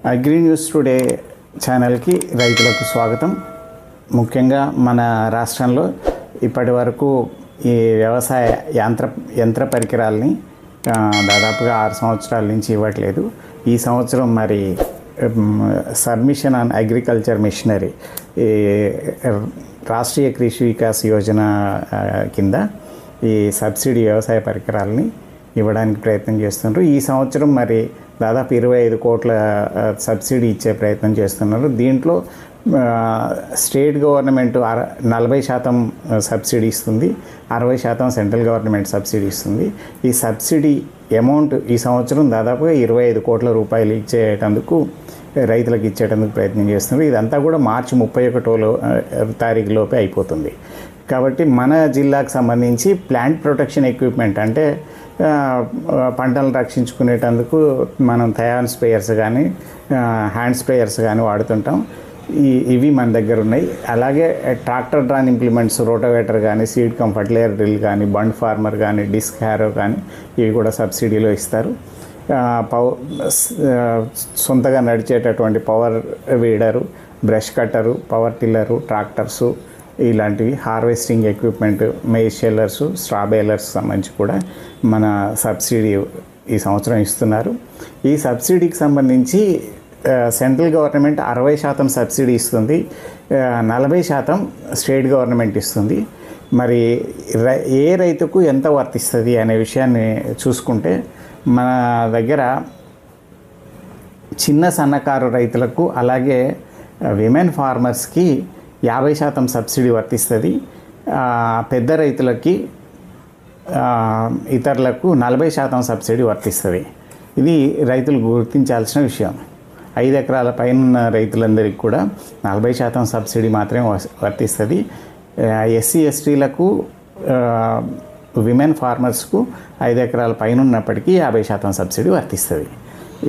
Agri news today ఛానల్కి రైతులకు స్వాగతం. ముఖ్యంగా మన రాష్ట్రంలో ఇప్పటి వరకు ఈ వ్యవసాయ యంత్ర పరికరాలని దాదాపుగా 6 సంవత్సరాల నుంచి ఇవ్వట్లేదు. ఈ సంవత్సరం మరి submission on agriculture machinery Rashtriya Krishi Vikas Yojana కింద ఈ సబ్సిడీ వ్యవసాయ పరికరాలని ఇవ్వడానికి ప్రయత్నం చేస్తున్నారు. ఈ సంవత్సరం మరి దాదాపు 25 కోట్ల సబ్సిడీ ఇచ్చే ప్రయత్నం చేస్తున్నారు. దీంట్లో స్టేట్ గవర్నమెంట్ 40% సబ్సిడీ ఇస్తుంది, 60% సెంట్రల్ గవర్నమెంట్ సబ్సిడీ ఇస్తుంది. ఈ సబ్సిడీ అమౌంట్ ఈ సంవత్సరం దాదాపుగా 25 కోట్ల రూపాయలు ఇచ్చేటందుకు రైతులకు ఇచ్చేటందుకు ప్రయత్నం చేస్తున్నారు. ఇదంతా కూడా మార్చి 31వ తారీఖులోపే అయిపోతుంది. కాబట్టి మన జిల్లాకు సంబంధించి ప్లాంట్ ప్రొటెక్షన్ ఎక్విప్మెంట్ అంటే పంటలను రక్షించుకునేటందుకు మనం థయాన్ స్ప్రేయర్స్ కానీ హ్యాండ్ స్ప్రేయర్స్ కానీ వాడుతుంటాం. ఇవి మన దగ్గర ఉన్నాయి. అలాగే ట్రాక్టర్ డ్రాన్ ఇంప్లిమెంట్స్, రోటోవేటర్ కానీ, సీడ్ కమ్ ఫర్టిలైజర్ డ్రిల్ కానీ, బండ్ ఫార్మర్ కానీ, డిస్క్ హ్యారో కానీ ఇవి కూడా సబ్సిడీలో ఇస్తారు. సొంతగా నడిచేటటువంటి power weeder, brush cutter, power tiller, tractors ఇలాంటివి, harvesting equipment, maize shellers, straw balers సంబంధించి కూడా మన సబ్సిడీ ఈ సంవత్సరం ఇస్తున్నారు. ఈ సబ్సిడీకి సంబంధించి సెంట్రల్ గవర్నమెంట్ 60% సబ్సిడీ ఇస్తుంది, 40% స్టేట్ గవర్నమెంట్ ఇస్తుంది. మరి ఏ రైతుకు ఎంత వర్తిస్తుంది అనే విషయాన్ని చూసుకుంటే మన దగ్గర చిన్న సన్నకారు రైతులకు అలాగే విమెన్ ఫార్మర్స్కి 50% సబ్సిడీ వర్తిస్తుంది. పెద్ద రైతులకి ఇతరులకు 40% సబ్సిడీ వర్తిస్తుంది. ఇది రైతులు గుర్తించాల్సిన విషయం. 5 ఎకరాల పైన రైతులందరికీ కూడా 40% సబ్సిడీ మాత్రమే వర్తిస్తుంది. ఎస్సీ ఎస్టీలకు, విమెన్ ఫార్మర్స్కు 5 ఎకరాల పైన ఉన్నప్పటికీ 50% సబ్సిడీ వర్తిస్తుంది.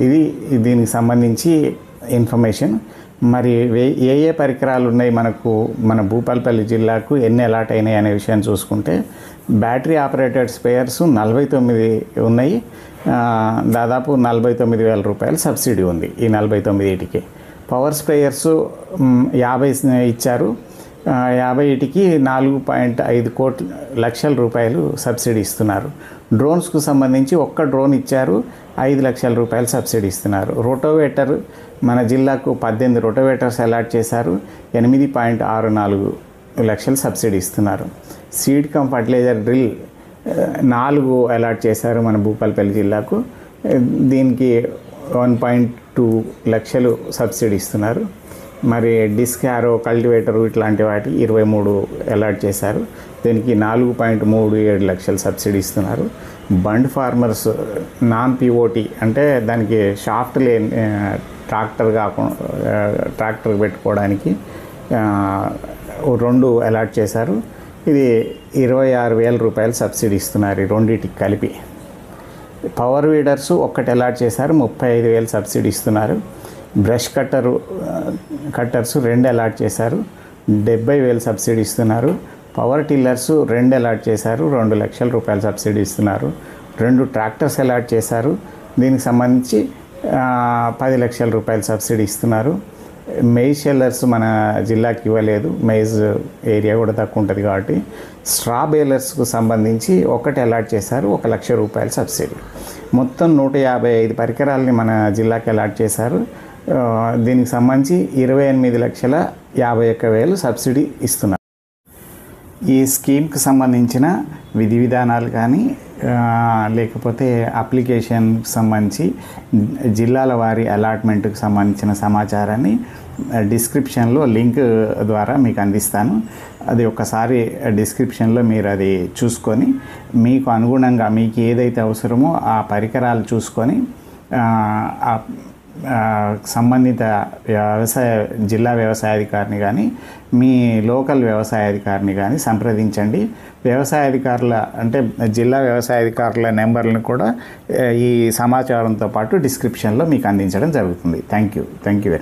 ఇది దీనికి సంబంధించి ఇన్ఫర్మేషన్. మరి ఏ పరికరాలు ఉన్నాయి మనకు, మన భూపాలపల్లి జిల్లాకు ఎన్ని అలాట్ అయినాయి అనే విషయాన్ని చూసుకుంటే బ్యాటరీ ఆపరేటెడ్ స్ప్రేయర్స్ 49 ఉన్నాయి. దాదాపు 49,000 రూపాయలు సబ్సిడీ ఉంది ఈ 49టికి. పవర్ స్ప్రేయర్స్ 50 ఇచ్చారు. 50టికి 4.5 లక్షల రూపాయలు సబ్సిడీ ఇస్తున్నారు. డ్రోన్స్కు సంబంధించి ఒక్క డ్రోన్ ఇచ్చారు, 5 లక్షల రూపాయలు సబ్సిడీ ఇస్తున్నారు. రోటోవేటర్ మన జిల్లాకు 18 రోటోవేటర్స్ అలాట్ చేశారు, 8.64 లక్షలు సబ్సిడీ ఇస్తున్నారు. Seed cum fertiliser drill 4 allot చేశారు మన భూపాలపల్లి జిల్లాకు. దీనికి 1.2 లక్షలు సబ్సిడీ ఇస్తున్నారు. మరి డిస్క్ హ్యారో, కల్టివేటరు ఇట్లాంటి వాటి 23 అలాట్ చేశారు. దీనికి 4.37 లక్షలు సబ్సిడీ ఇస్తున్నారు. బండ్ ఫార్మర్స్ నాన్ పిఓటి అంటే దానికి షాఫ్ట్ లేని ట్రాక్టర్ పెట్టుకోవడానికి 2 అలాట్ చేశారు. ఇది 26,000 రూపాయలు సబ్సిడీ ఇస్తున్నారు ఈ రెండింటికి కలిపి. పవర్ వీడర్స్ 1 అలాట్ చేశారు, 35,000 సబ్సిడీ ఇస్తున్నారు. బ్రష్ కట్టర్స్ 2 అలాట్ చేశారు, 70,000 సబ్సిడీ ఇస్తున్నారు. పవర్ టిల్లర్స్ 2 అలాట్ చేశారు, 2 లక్షల రూపాయలు సబ్సిడీ ఇస్తున్నారు. 2 ట్రాక్టర్స్ అలాట్ చేశారు, దీనికి సంబంధించి 10 లక్షల రూపాయలు సబ్సిడీ ఇస్తున్నారు. మెయిజ్ షెల్లర్స్ మన జిల్లాకి ఇవ్వలేదు, మెయిజ్ ఏరియా కూడా తక్కువ ఉంటుంది కాబట్టి. స్ట్రా బేలర్స్కు సంబంధించి 1 అలాట్ చేశారు, 1 లక్ష రూపాయలు సబ్సిడీ. మొత్తం 155 పరికరాలని మన జిల్లాకి అలాట్ చేశారు. దీనికి సంబంధించి 28,51,000 సబ్సిడీ ఇస్తున్నారు. ఈ స్కీమ్కి సంబంధించిన విధి విధానాలు కానీ లేకపోతే అప్లికేషన్కి సంబంధించి జిల్లాల వారి అలాట్మెంట్కి సంబంధించిన సమాచారాన్ని డిస్క్రిప్షన్లో లింక్ ద్వారా మీకు అందిస్తాను. అది ఒకసారి డిస్క్రిప్షన్లో మీరు అది చూసుకొని మీకు అనుగుణంగా మీకు ఏదైతే అవసరమో ఆ పరికరాలు చూసుకొని సంబంధిత జిల్లా వ్యవసాయాధికారిని కానీ మీ లోకల్ వ్యవసాయాధికారిని కానీ సంప్రదించండి. వ్యవసాయాధికారుల అంటే జిల్లా వ్యవసాయాధికారుల నెంబర్లను కూడా ఈ సమాచారంతో పాటు డిస్క్రిప్షన్లో మీకు అందించడం జరుగుతుంది. Thank you very much.